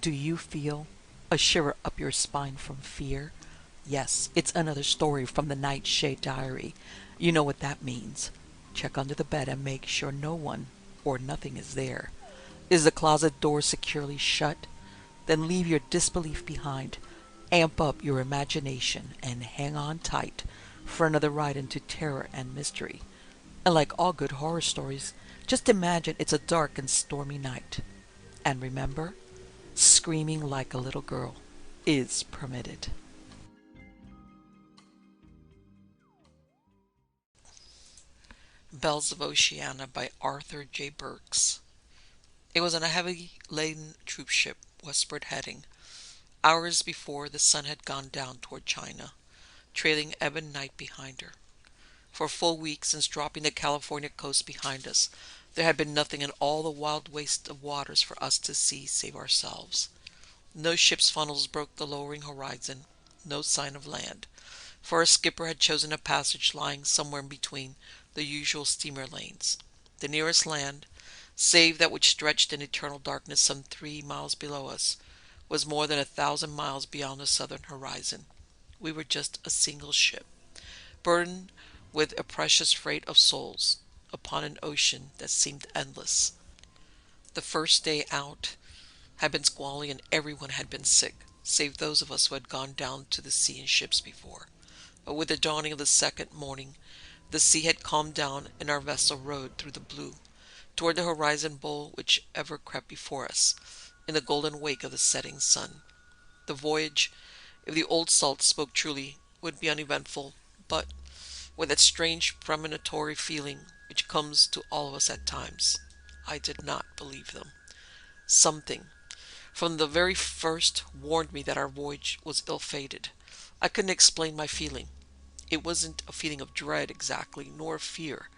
Do you feel a shiver up your spine from fear? Yes, it's another story from the Nightshade diary. You know what that means. Check under the bed and make sure no one or nothing is there. Is the closet door securely shut? Then leave your disbelief behind. Amp up your imagination and hang on tight for another ride into terror and mystery. And like all good horror stories, just imagine it's a dark and stormy night. And remember, screaming like a little girl is permitted. Bells of Oceana by Arthur J. Berks. It was on a heavily laden troop ship, westward heading, hours before the sun had gone down toward China, trailing ebon night behind her. For a full week since dropping the California coast behind us, there had been nothing in all the wild waste of waters for us to see save ourselves. No ship's funnels broke the lowering horizon, no sign of land, for our skipper had chosen a passage lying somewhere in between the usual steamer lanes. The nearest land, save that which stretched in eternal darkness some 3 miles below us, was more than 1,000 miles beyond the southern horizon. We were just a single ship, burdened with a precious freight of souls, upon an ocean that seemed endless. The first day out had been squally and everyone had been sick, save those of us who had gone down to the sea in ships before. But with the dawning of the second morning, the sea had calmed down and our vessel rode through the blue, toward the horizon bowl which ever crept before us, in the golden wake of the setting sun. The voyage, if the old salt spoke truly, would be uneventful, but with that strange premonitory feeling which comes to all of us at times, I did not believe them. Something, from the very first, warned me that our voyage was ill-fated. I couldn't explain my feeling. It wasn't a feeling of dread exactly, nor of fear,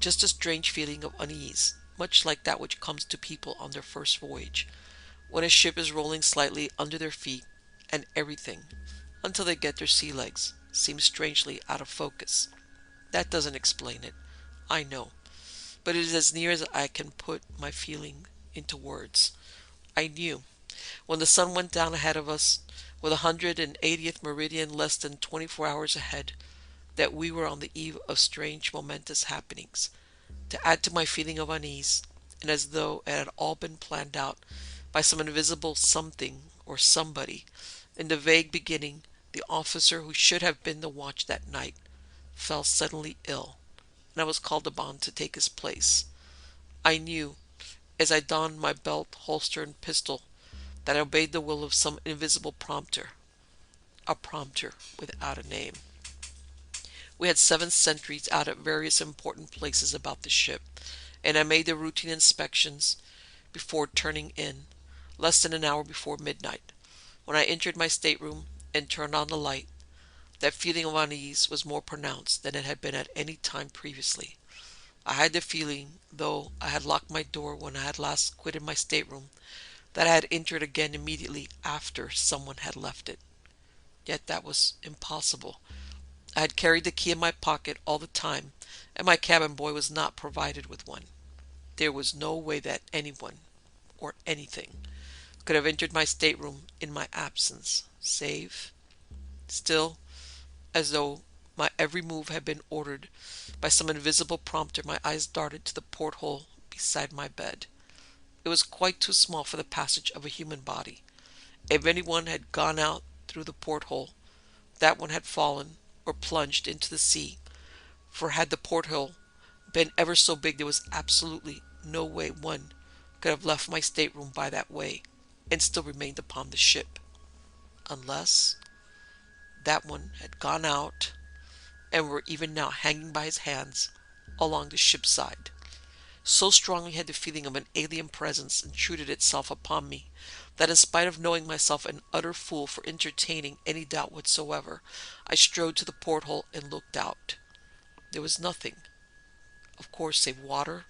just a strange feeling of unease, much like that which comes to people on their first voyage, when a ship is rolling slightly under their feet, and everything, until they get their sea legs, seems strangely out of focus. That doesn't explain it, I know, but it is as near as I can put my feeling into words. I knew, when the sun went down ahead of us, with 180th meridian less than 24 hours ahead, that we were on the eve of strange momentous happenings. To add to my feeling of unease, and as though it had all been planned out by some invisible something or somebody, in the vague beginning, the officer who should have been the watch that night fell suddenly ill, and I was called upon to take his place. I knew, as I donned my belt, holster, and pistol, that I obeyed the will of some invisible prompter, a prompter without a name. We had 7 sentries out at various important places about the ship, and I made the routine inspections before turning in, less than an hour before midnight. When I entered my stateroom and turned on the light, that feeling of unease was more pronounced than it had been at any time previously. I had the feeling, though I had locked my door when I had last quitted my stateroom, that I had entered again immediately after someone had left it. Yet that was impossible. I had carried the key in my pocket all the time, and my cabin boy was not provided with one. There was no way that anyone, or anything, could have entered my stateroom in my absence, save... Still, as though my every move had been ordered by some invisible prompter, my eyes darted to the porthole beside my bed. It was quite too small for the passage of a human body. If anyone had gone out through the porthole, that one had fallen or plunged into the sea, for had the porthole been ever so big, there was absolutely no way one could have left my stateroom by that way and still remained upon the ship, unless that one had gone out and were even now hanging by his hands along the ship's side. So strongly had the feeling of an alien presence intruded itself upon me that, in spite of knowing myself an utter fool for entertaining any doubt whatsoever, I strode to the porthole and looked out. There was nothing, of course, save water,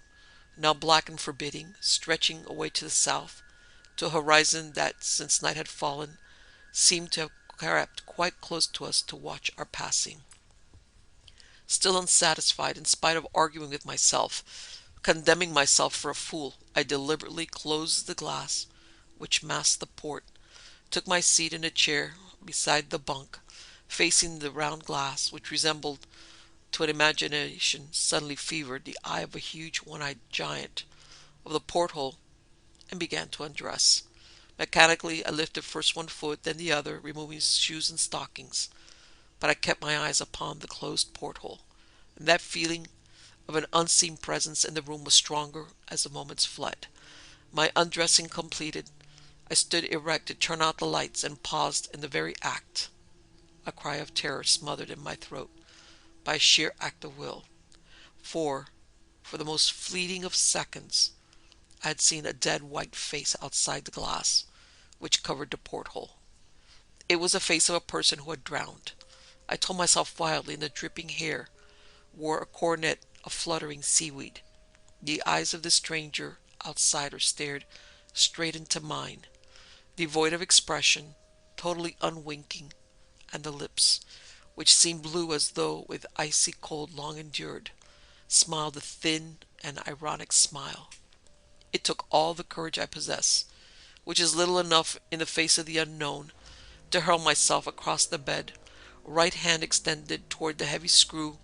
now black and forbidding, stretching away to the south, to a horizon that, since night had fallen, seemed to have crept quite close to us to watch our passing. Still unsatisfied, in spite of arguing with myself, condemning myself for a fool, I deliberately closed the glass, which masked the port, took my seat in a chair beside the bunk, facing the round glass which resembled, to an imagination suddenly fevered, the eye of a huge one-eyed giant of the porthole, and began to undress. Mechanically, I lifted first one foot, then the other, removing shoes and stockings, but I kept my eyes upon the closed porthole, and that feeling of an unseen presence in the room was stronger as the moments fled. My undressing completed, I stood erect to turn out the lights and paused in the very act, a cry of terror smothered in my throat by a sheer act of will. For the most fleeting of seconds, I had seen a dead white face outside the glass which covered the porthole. It was the face of a person who had drowned. I told myself wildly, and the dripping hair wore a coronet of fluttering seaweed. The eyes of the stranger outsider stared straight into mine, devoid of expression, totally unwinking, and the lips, which seemed blue as though with icy cold long endured, smiled a thin and ironic smile. It took all the courage I possess, which is little enough in the face of the unknown, to hurl myself across the bed, right hand extended toward the heavy screw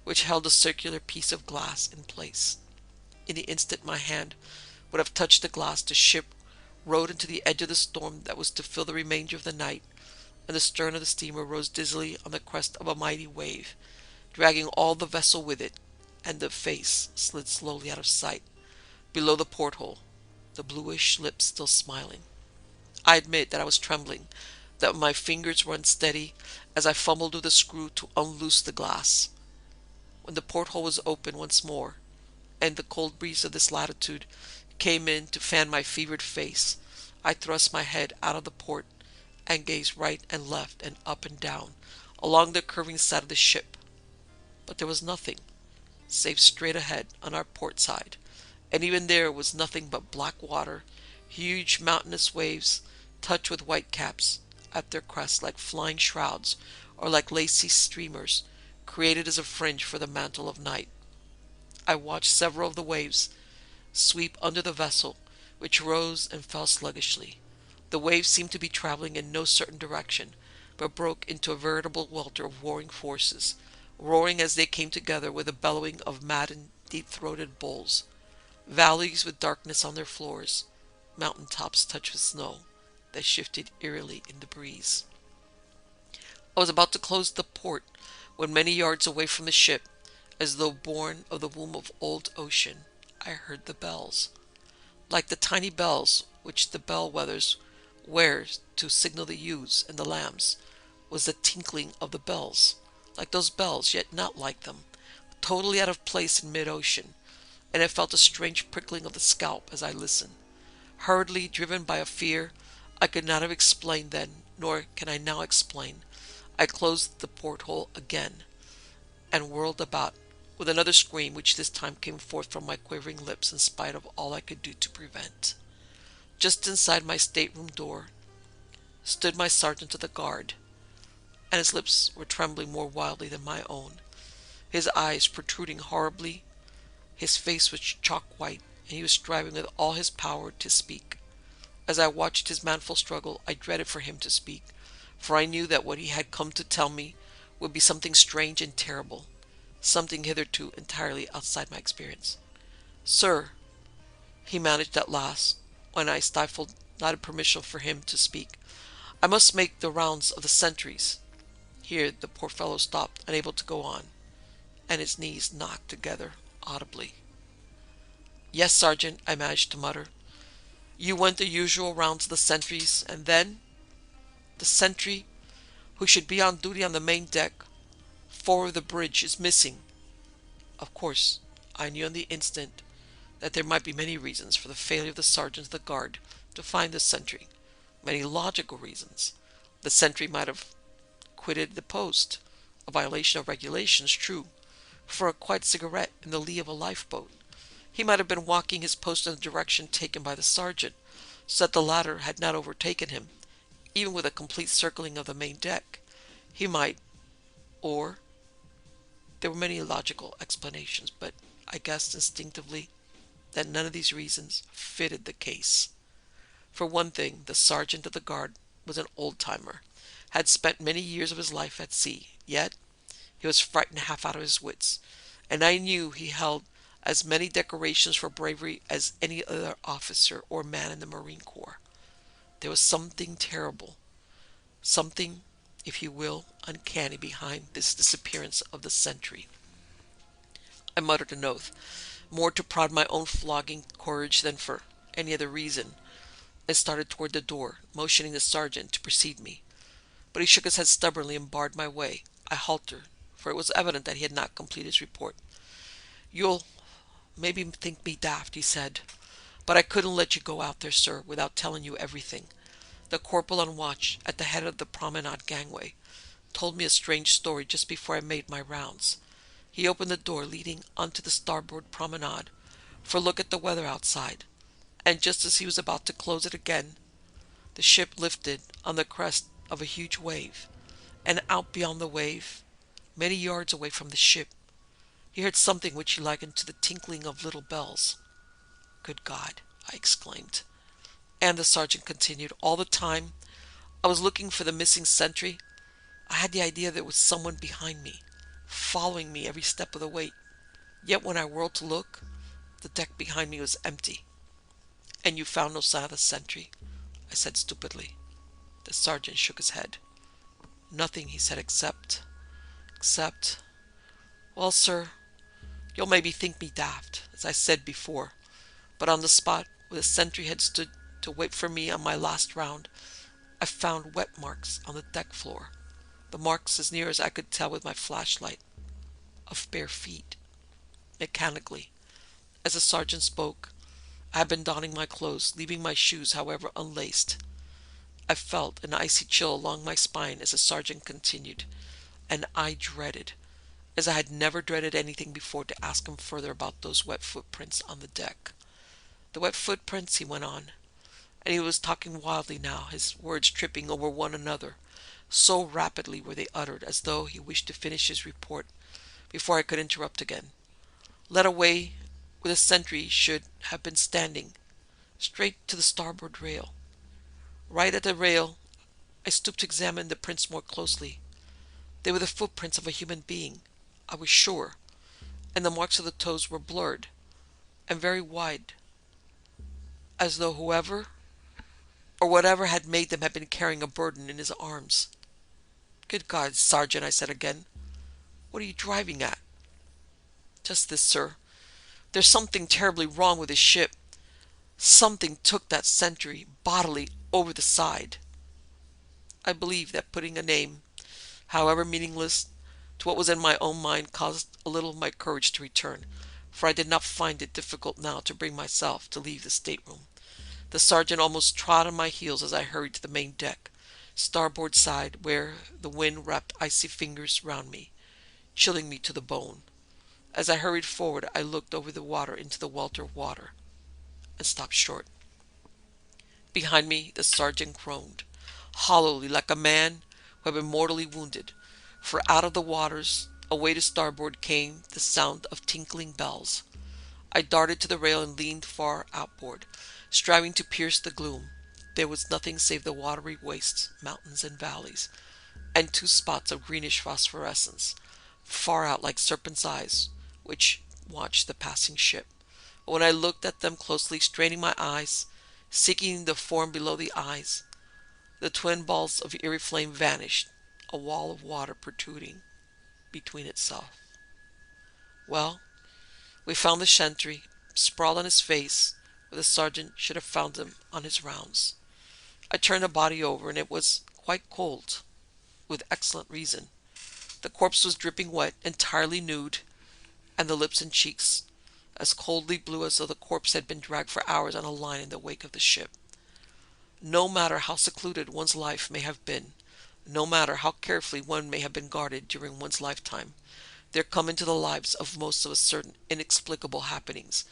which held a circular piece of glass in place. In the instant my hand would have touched the glass, the ship rode into the edge of the storm that was to fill the remainder of the night, and the stern of the steamer rose dizzily on the crest of a mighty wave, dragging all the vessel with it, and the face slid slowly out of sight below the porthole, the bluish lips still smiling. I admit that I was trembling, that my fingers were unsteady as I fumbled with the screw to unloose the glass. When the porthole was open once more, and the cold breeze of this latitude came in to fan my fevered face, I thrust my head out of the port and gazed right and left and up and down along the curving side of the ship. But there was nothing, save straight ahead on our port side, and even there was nothing but black water, huge mountainous waves touched with white caps at their crests like flying shrouds or like lacy streamers created as a fringe for the mantle of night. I watched several of the waves sweep under the vessel, which rose and fell sluggishly. The waves seemed to be traveling in no certain direction, but broke into a veritable welter of warring forces, roaring as they came together with the bellowing of maddened, deep-throated bulls. Valleys with darkness on their floors, mountain tops touched with snow that shifted eerily in the breeze. I was about to close the port when, many yards away from the ship, as though born of the womb of old Ocean, I heard the bells. Like the tiny bells which the bellwethers wear to signal the ewes and the lambs, was the tinkling of the bells. Like those bells, yet not like them, totally out of place in mid-ocean, and I felt a strange prickling of the scalp as I listened. Hurriedly, driven by a fear I could not have explained then, nor can I now explain, I closed the porthole again, and whirled about, with another scream which this time came forth from my quivering lips in spite of all I could do to prevent. Just inside my stateroom door stood my sergeant of the guard, and his lips were trembling more wildly than my own, his eyes protruding horribly. His face was chalk white, and he was striving with all his power to speak. As I watched his manful struggle, I dreaded for him to speak, for I knew that what he had come to tell me would be something strange and terrible, something hitherto entirely outside my experience. "Sir," he managed at last, when I stifled not a permission for him to speak, "I must make the rounds of the sentries." Here the poor fellow stopped, unable to go on, and his knees knocked together audibly. "Yes, Sergeant," I managed to mutter. "You went the usual rounds of the sentries, and then—" "The sentry who should be on duty on the main deck, forward of the bridge, is missing." Of course, I knew on the instant that there might be many reasons for the failure of the sergeant of the guard to find the sentry, many logical reasons. The sentry might have quitted the post, a violation of regulations, true, for a quiet cigarette in the lee of a lifeboat. He might have been walking his post in the direction taken by the sergeant, so that the latter had not overtaken him, even with a complete circling of the main deck. He might, or there were many logical explanations, but I guessed instinctively that none of these reasons fitted the case. For one thing, the sergeant of the guard was an old-timer, had spent many years of his life at sea, yet he was frightened half out of his wits, and I knew he held as many decorations for bravery as any other officer or man in the Marine Corps. There was something terrible, something, if you will, uncanny behind this disappearance of the sentry. I muttered an oath, more to prod my own flogging courage than for any other reason. I started toward the door, motioning the sergeant to precede me. But he shook his head stubbornly and barred my way. I halted, for it was evident that he had not completed his report. "You'll maybe think me daft," he said, "but I couldn't let you go out there, sir, without telling you everything. The corporal on watch at the head of the promenade gangway told me a strange story just before I made my rounds. He opened the door leading onto the starboard promenade for a look at the weather outside, and just as he was about to close it again, the ship lifted on the crest of a huge wave, and out beyond the wave, many yards away from the ship, he heard something which he likened to the tinkling of little bells." "Good God!" I exclaimed. And the sergeant continued, "All the time I was looking for the missing sentry, I had the idea there was someone behind me, following me every step of the way. Yet when I whirled to look, the deck behind me was empty." "And you found no sign of the sentry?" I said stupidly. The sergeant shook his head. "Nothing," he said, except, well, sir, you'll maybe think me daft, as I said before, but on the spot where the sentry had stood to wait for me on my last round, I found wet marks on the deck floor. The marks, as near as I could tell with my flashlight, of bare feet." Mechanically, as the sergeant spoke, I had been donning my clothes, leaving my shoes, however, unlaced. I felt an icy chill along my spine as the sergeant continued, and I dreaded, as I had never dreaded anything before, to ask him further about those wet footprints on the deck. "The wet footprints," he went on, and he was talking wildly now, his words tripping over one another. So rapidly were they uttered, as though he wished to finish his report before I could interrupt again. "Led away where the sentry should have been standing, straight to the starboard rail. Right at the rail, I stooped to examine the prints more closely. They were the footprints of a human being, I was sure, and the marks of the toes were blurred and very wide, as though whoever or whatever had made them had been carrying a burden in his arms." "Good God, Sergeant," I said again, "what are you driving at?" "Just this, sir. There's something terribly wrong with this ship. Something took that sentry bodily over the side." I believe that putting a name, however meaningless, to what was in my own mind caused a little of my courage to return, for I did not find it difficult now to bring myself to leave the stateroom. The sergeant almost trod on my heels as I hurried to the main deck, starboard side, where the wind wrapped icy fingers round me, chilling me to the bone. As I hurried forward, I looked over the water into the welter of water, and stopped short. Behind me, the sergeant groaned, hollowly, like a man who had been mortally wounded, for out of the waters, away to starboard, came the sound of tinkling bells. I darted to the rail and leaned far outboard, striving to pierce the gloom. There was nothing save the watery wastes, mountains and valleys, and two spots of greenish phosphorescence, far out like serpents' eyes, which watched the passing ship. But when I looked at them closely, straining my eyes, seeking the form below the eyes, the twin balls of eerie flame vanished, a wall of water protruding between itself. Well, we found the sentry, sprawled on his face, where the sergeant should have found him on his rounds. I turned the body over, and it was quite cold, with excellent reason. The corpse was dripping wet, entirely nude, and the lips and cheeks as coldly blue as though the corpse had been dragged for hours on a line in the wake of the ship. No matter how secluded one's life may have been, no matter how carefully one may have been guarded during one's lifetime, there come into the lives of most of us certain inexplicable happenings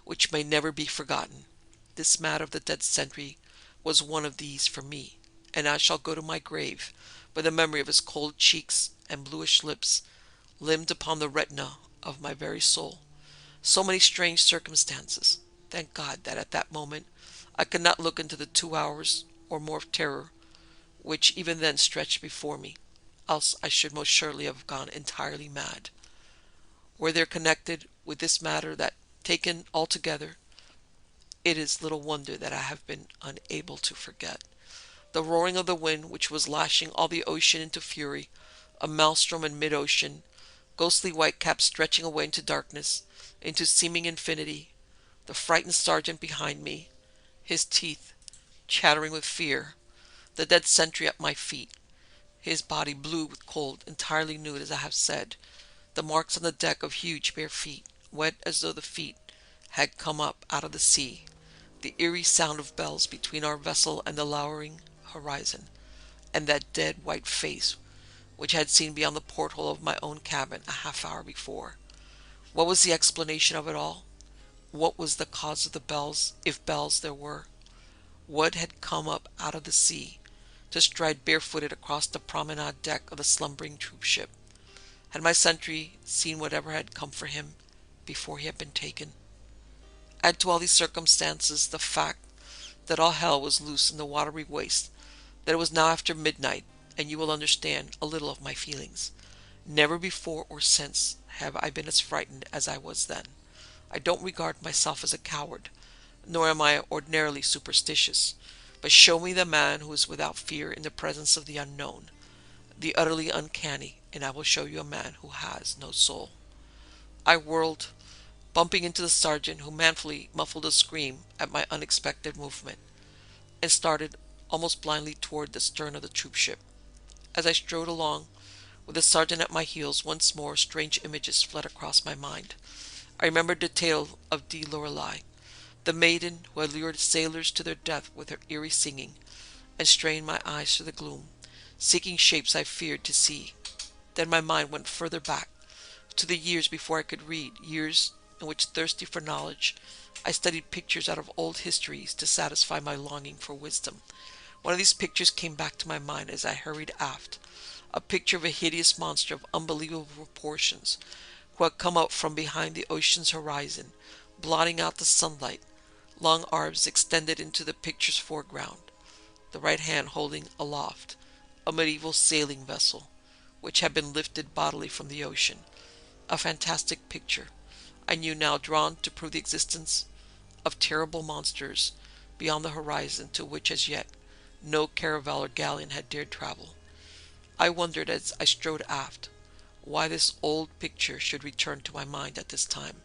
which may never be forgotten. This matter of the dead sentry was one of these for me, and I shall go to my grave with the memory of his cold cheeks and bluish lips limned upon the retina of my very soul. So many strange circumstances. Thank God that at that moment I could not look into the 2 hours or more of terror which even then stretched before me, else I should most surely have gone entirely mad. Were they connected with this matter that, taken altogether, it is little wonder that I have been unable to forget. The roaring of the wind which was lashing all the ocean into fury, a maelstrom in mid-ocean, ghostly white caps stretching away into darkness, into seeming infinity, the frightened sergeant behind me, his teeth chattering with fear, the dead sentry at my feet, his body blue with cold, entirely nude as I have said, the marks on the deck of huge bare feet, wet as though the feet had come up out of the sea, the eerie sound of bells between our vessel and the lowering horizon, and that dead white face which I had seen beyond the porthole of my own cabin a half-hour before. What was the explanation of it all? What was the cause of the bells, if bells there were? What had come up out of the sea to stride barefooted across the promenade deck of the slumbering troop-ship? Had my sentry seen whatever had come for him before he had been taken? Add to all these circumstances the fact that all hell was loose in the watery waste, that it was now after midnight, and you will understand a little of my feelings. Never before or since have I been as frightened as I was then. I don't regard myself as a coward, nor am I ordinarily superstitious, but show me the man who is without fear in the presence of the unknown, the utterly uncanny, and I will show you a man who has no soul. I whirled, bumping into the sergeant, who manfully muffled a scream at my unexpected movement, and started almost blindly toward the stern of the troop-ship. As I strode along, with the sergeant at my heels, once more strange images fled across my mind. I remembered the tale of De Lorelei, the maiden who had lured sailors to their death with her eerie singing, and strained my eyes through the gloom, seeking shapes I feared to see. Then my mind went further back, to the years before I could read, years in which, thirsty for knowledge, I studied pictures out of old histories to satisfy my longing for wisdom. One of these pictures came back to my mind as I hurried aft, a picture of a hideous monster of unbelievable proportions, who had come up from behind the ocean's horizon, blotting out the sunlight, long arms extended into the picture's foreground, the right hand holding aloft a medieval sailing vessel, which had been lifted bodily from the ocean. A fantastic picture, I knew now, drawn to prove the existence of terrible monsters beyond the horizon to which as yet no caravel or galleon had dared travel. I wondered as I strode aft why this old picture should return to my mind at this time,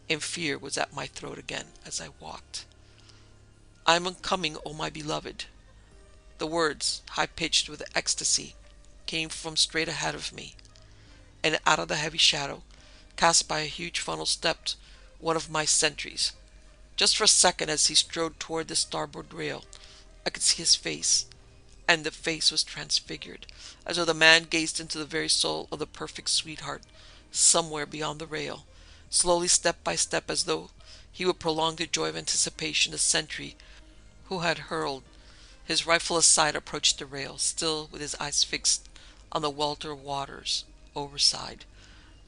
and fear was at my throat again as I walked. "I am coming, O my beloved." The words, high-pitched with ecstasy, came from straight ahead of me, and out of the heavy shadow cast by a huge funnel stepped one of my sentries. Just for a second, as he strode toward the starboard rail, I could see his face, and the face was transfigured, as though the man gazed into the very soul of the perfect sweetheart somewhere beyond the rail. Slowly, step by step, as though he would prolong the joy of anticipation, the sentry who had hurled his rifle aside approached the rail, still with his eyes fixed on the welter of waters overside,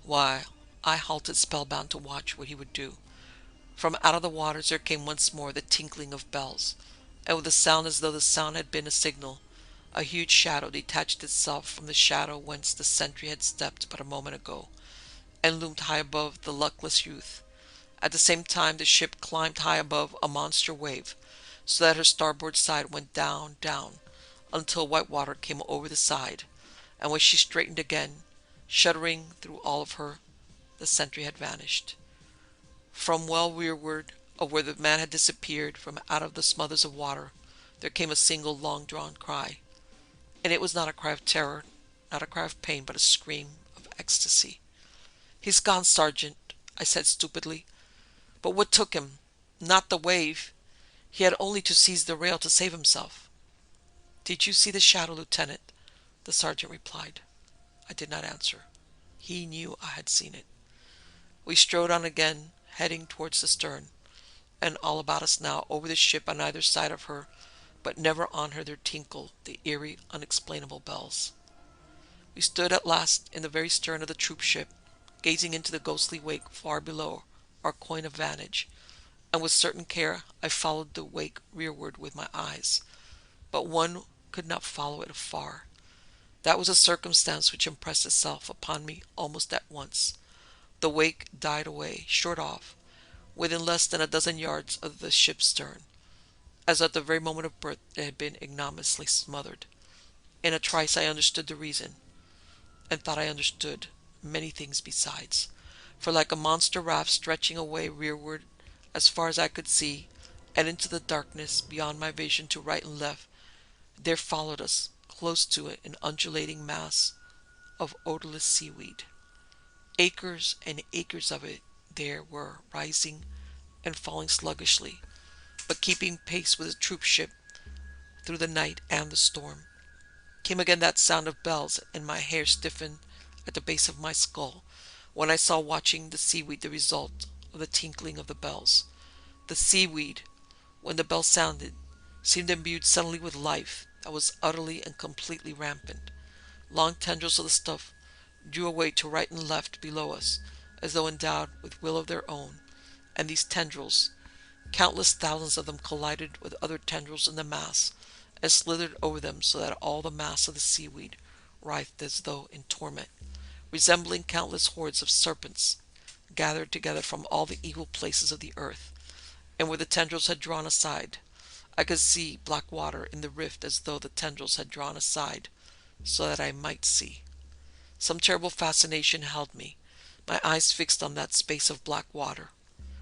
while I halted spellbound to watch what he would do. From out of the waters there came once more the tinkling of bells, and with a sound as though the sound had been a signal, a huge shadow detached itself from the shadow whence the sentry had stepped but a moment ago, and loomed high above the luckless youth. At the same time the ship climbed high above a monster wave, so that her starboard side went down, down, until white water came over the side, and when she straightened again, shuddering through all of her, the sentry had vanished. From well rearward of where the man had disappeared, from out of the smothers of water, there came a single long-drawn cry. And it was not a cry of terror, not a cry of pain, but a scream of ecstasy. "He's gone, Sergeant," I said stupidly. "But what took him? Not the wave. He had only to seize the rail to save himself." "Did you see the shadow, Lieutenant?" the sergeant replied. I did not answer. He knew I had seen it. We strode on again, heading towards the stern, and all about us now, over the ship on either side of her, but never on her, there tinkled the eerie, unexplainable bells. We stood at last in the very stern of the troop ship, gazing into the ghostly wake far below our coign of vantage, and with certain care I followed the wake rearward with my eyes, but one could not follow it afar. That was a circumstance which impressed itself upon me almost at once. The wake died away, short off, within less than a dozen yards of the ship's stern, as at the very moment of birth it had been ignominiously smothered. In a trice I understood the reason, and thought I understood many things besides, for like a monster raft stretching away rearward as far as I could see, and into the darkness beyond my vision to right and left, there followed us, close to it, an undulating mass of odorless seaweed. Acres and acres of it there were, rising and falling sluggishly, but keeping pace with the troop ship through the night and the storm. Came again that sound of bells, and my hair stiffened at the base of my skull when I saw watching the seaweed the result of the tinkling of the bells. The seaweed, when the bell sounded, seemed imbued suddenly with life that was utterly and completely rampant. Long tendrils of the stuff drew away to right and left below us, as though endowed with will of their own, and these tendrils, countless thousands of them, collided with other tendrils in the mass, and slithered over them so that all the mass of the seaweed writhed as though in torment, resembling countless hordes of serpents gathered together from all the evil places of the earth. And where the tendrils had drawn aside, I could see black water in the rift as though the tendrils had drawn aside so that I might see. Some terrible fascination held me, my eyes fixed on that space of black water.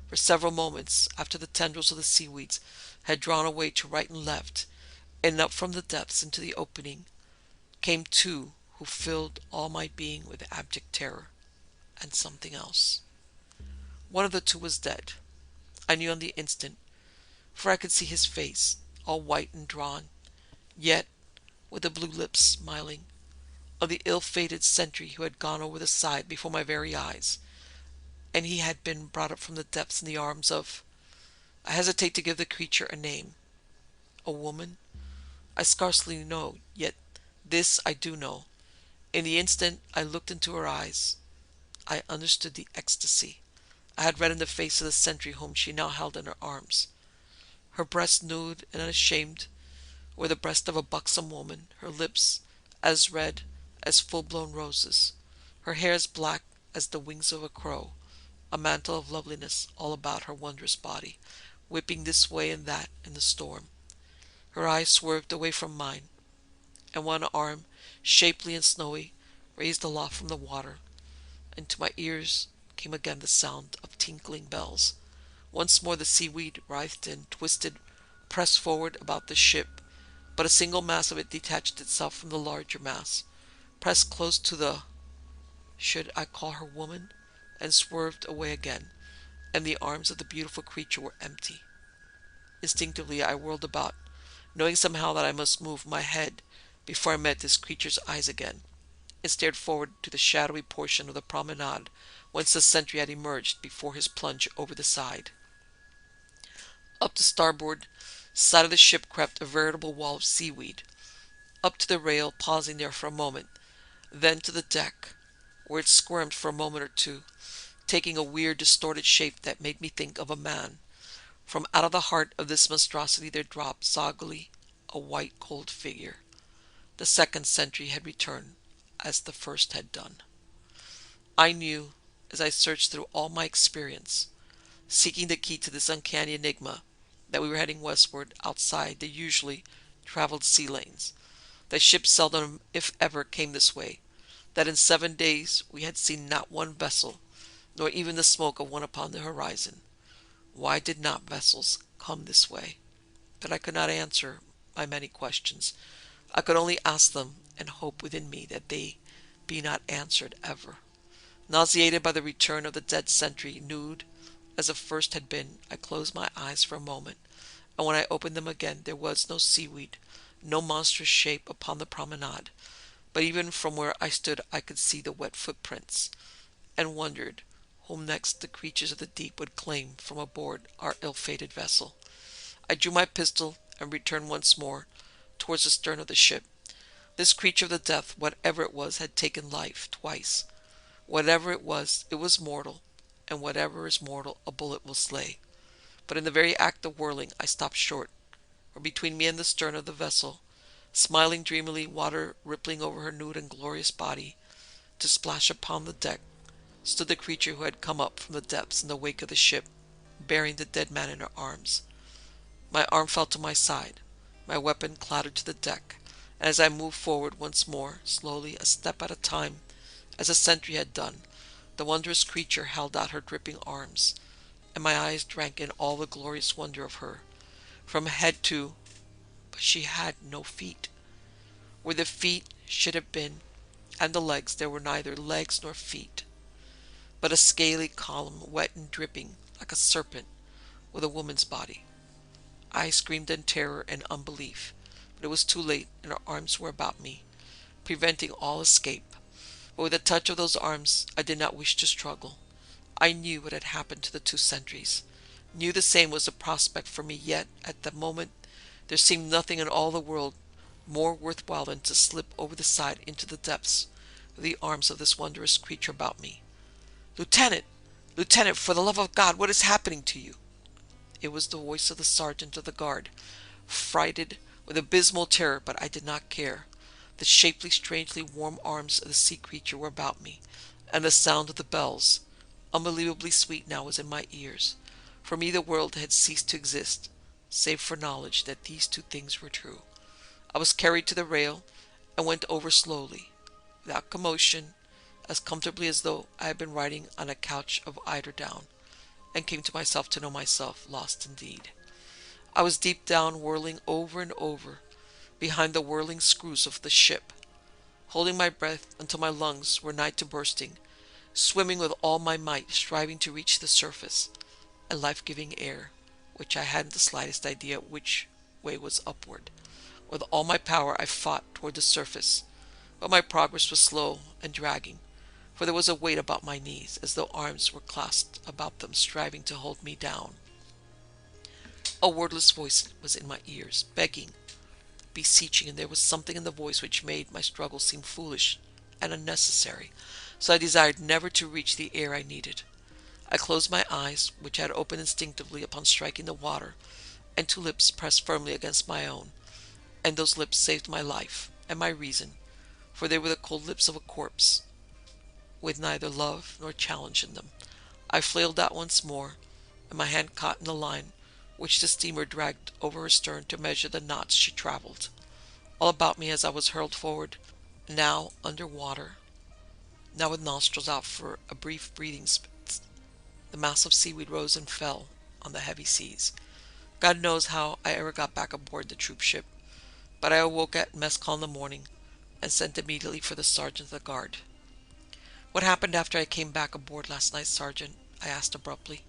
For several moments after the tendrils of the seaweeds had drawn away to right and left, and up from the depths into the opening, came two who filled all my being with abject terror and something else. One of the two was dead. I knew on the instant, for I could see his face, all white and drawn, yet with the blue lips smiling, of the ill-fated sentry who had gone over the side before my very eyes, and he had been brought up from the depths in the arms of— I hesitate to give the creature a name. A woman? I scarcely know, yet this I do know. In the instant I looked into her eyes, I understood the ecstasy I had read in the face of the sentry whom she now held in her arms. Her breast, nude and unashamed, were the breast of a buxom woman, her lips as red as full-blown roses, her hair as black as the wings of a crow, a mantle of loveliness all about her wondrous body, whipping this way and that in the storm. Her eyes swerved away from mine, and one arm, shapely and snowy, raised aloft from the water, and to my ears came again the sound of tinkling bells. Once more the seaweed writhed and twisted, pressed forward about the ship, but a single mass of it detached itself from the larger mass, pressed close to the— should I call her woman? And swerved away again, and the arms of the beautiful creature were empty. Instinctively I whirled about, knowing somehow that I must move my head before I met this creature's eyes again, and stared forward to the shadowy portion of the promenade whence the sentry had emerged before his plunge over the side. Up the starboard side of the ship crept a veritable wall of seaweed, up to the rail, pausing there for a moment, then to the deck, where it squirmed for a moment or two, taking a weird, distorted shape that made me think of a man. From out of the heart of this monstrosity there dropped, soggily, a white, cold figure. The second sentry had returned, as the first had done. I knew, as I searched through all my experience, seeking the key to this uncanny enigma, that we were heading westward outside the usually traveled sea lanes, that ships seldom, if ever, came this way, that in 7 days we had seen not one vessel, nor even the smoke of one upon the horizon. Why did not vessels come this way? But I could not answer my many questions. I could only ask them, and hope within me that they be not answered ever. Nauseated by the return of the dead sentry, nude as the first had been, I closed my eyes for a moment, and when I opened them again there was no seaweed, no monstrous shape upon the promenade, but even from where I stood I could see the wet footprints, and wondered whom next the creatures of the deep would claim from aboard our ill-fated vessel. I drew my pistol and returned once more towards the stern of the ship. This creature of the death, whatever it was, had taken life twice. Whatever it was mortal, and whatever is mortal a bullet will slay. But in the very act of whirling, I stopped short, for between me and the stern of the vessel, smiling dreamily, water rippling over her nude and glorious body to splash upon the deck, stood the creature who had come up from the depths in the wake of the ship, bearing the dead man in her arms. My arm fell to my side, my weapon clattered to the deck, and as I moved forward once more, slowly, a step at a time, as a sentry had done, the wondrous creature held out her dripping arms, and my eyes drank in all the glorious wonder of her, from head to... But she had no feet. Where the feet should have been, and the legs, there were neither legs nor feet, but a scaly column, wet and dripping, like a serpent, with a woman's body. I screamed in terror and unbelief, but it was too late, and her arms were about me, preventing all escape. But with a touch of those arms, I did not wish to struggle. I knew what had happened to the two sentries, knew the same was the prospect for me, yet at the moment there seemed nothing in all the world more worthwhile than to slip over the side into the depths with the arms of this wondrous creature about me. "Lieutenant! Lieutenant, for the love of God, what is happening to you?" It was the voice of the sergeant of the guard, frighted with abysmal terror, but I did not care. The shapely, strangely warm arms of the sea creature were about me, and the sound of the bells, unbelievably sweet now, was in my ears. For me the world had ceased to exist, save for knowledge that these two things were true. I was carried to the rail, and went over slowly, without commotion, as comfortably as though I had been riding on a couch of eiderdown, and came to myself to know myself lost indeed. I was deep down, whirling over and over, behind the whirling screws of the ship, holding my breath until my lungs were nigh to bursting, swimming with all my might, striving to reach the surface, and life-giving air, which I hadn't the slightest idea which way was upward. With all my power I fought toward the surface, but my progress was slow and dragging, for there was a weight about my knees, as though arms were clasped about them, striving to hold me down. A wordless voice was in my ears, begging, beseeching, and there was something in the voice which made my struggle seem foolish and unnecessary, so I desired never to reach the air I needed. I closed my eyes, which had opened instinctively upon striking the water, and two lips pressed firmly against my own, and those lips saved my life and my reason, for they were the cold lips of a corpse, with neither love nor challenge in them. I flailed out once more, and my hand caught in the line which the steamer dragged over her stern to measure the knots she traveled. All about me as I was hurled forward, now under water, now with nostrils out for a brief breathing space, the mass of seaweed rose and fell on the heavy seas. God knows how I ever got back aboard the troop ship, but I awoke at mess call in the morning and sent immediately for the sergeant of the guard. "What happened after I came back aboard last night, Sergeant?" I asked abruptly.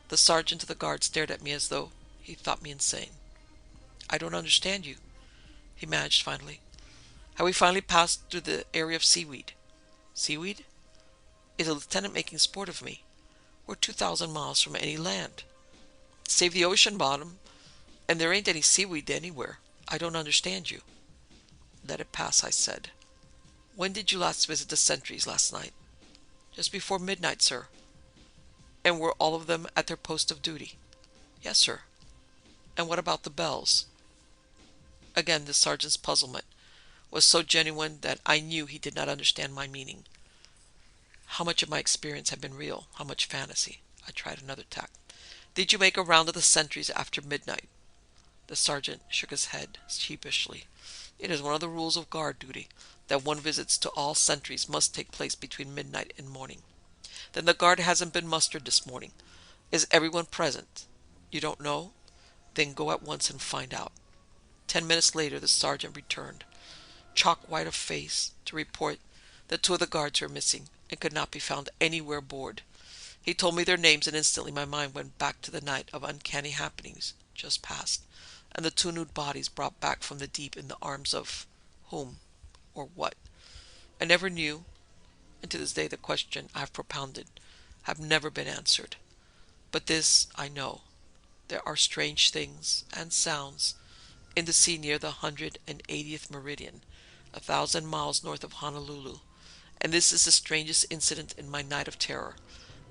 The sergeant of the guard stared at me as though he thought me insane. "I don't understand you," he managed finally. "Have we finally passed through the area of seaweed?" "Seaweed? Is the lieutenant making sport of me? We're 2,000 miles from any land, save the ocean bottom, and there ain't any seaweed anywhere. I don't understand you." "Let it pass," I said. "When did you last visit the sentries last night?" "Just before midnight, sir." "And were all of them at their post of duty?" "Yes, sir." "And what about the bells?" Again the sergeant's puzzlement was so genuine that I knew he did not understand my meaning. How much of my experience had been real, how much fantasy? I tried another tack. "Did you make a round of the sentries after midnight?" The sergeant shook his head sheepishly. "It is one of the rules of guard duty that one visits to all sentries must take place between midnight and morning." "Then the guard hasn't been mustered this morning. Is everyone present? You don't know? Then go at once and find out." 10 minutes later the sergeant returned, chalk white of face, to report that two of the guards were missing and could not be found anywhere aboard. He told me their names, and instantly my mind went back to the night of uncanny happenings just past, and the two nude bodies brought back from the deep in the arms of whom or what? I never knew, and to this day the question I have propounded have never been answered. But this I know: there are strange things and sounds in the sea near the 180th meridian, 1,000 miles north of Honolulu, and this is the strangest incident in my night of terror.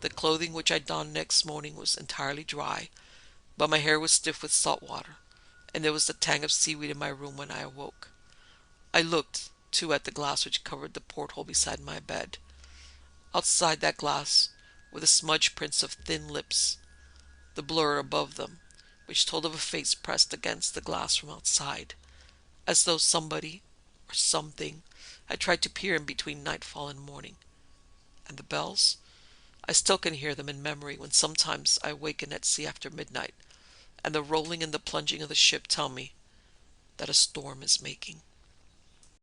The clothing which I donned next morning was entirely dry, but my hair was stiff with salt water, and there was the tang of seaweed in my room when I awoke. I looked, too, at the glass which covered the porthole beside my bed. Outside that glass were the smudged prints of thin lips, the blur above them, which told of a face pressed against the glass from outside, as though somebody or something had tried to peer in between nightfall and morning. And the bells? I still can hear them in memory when sometimes I awaken at sea after midnight, and the rolling and the plunging of the ship tell me that a storm is making.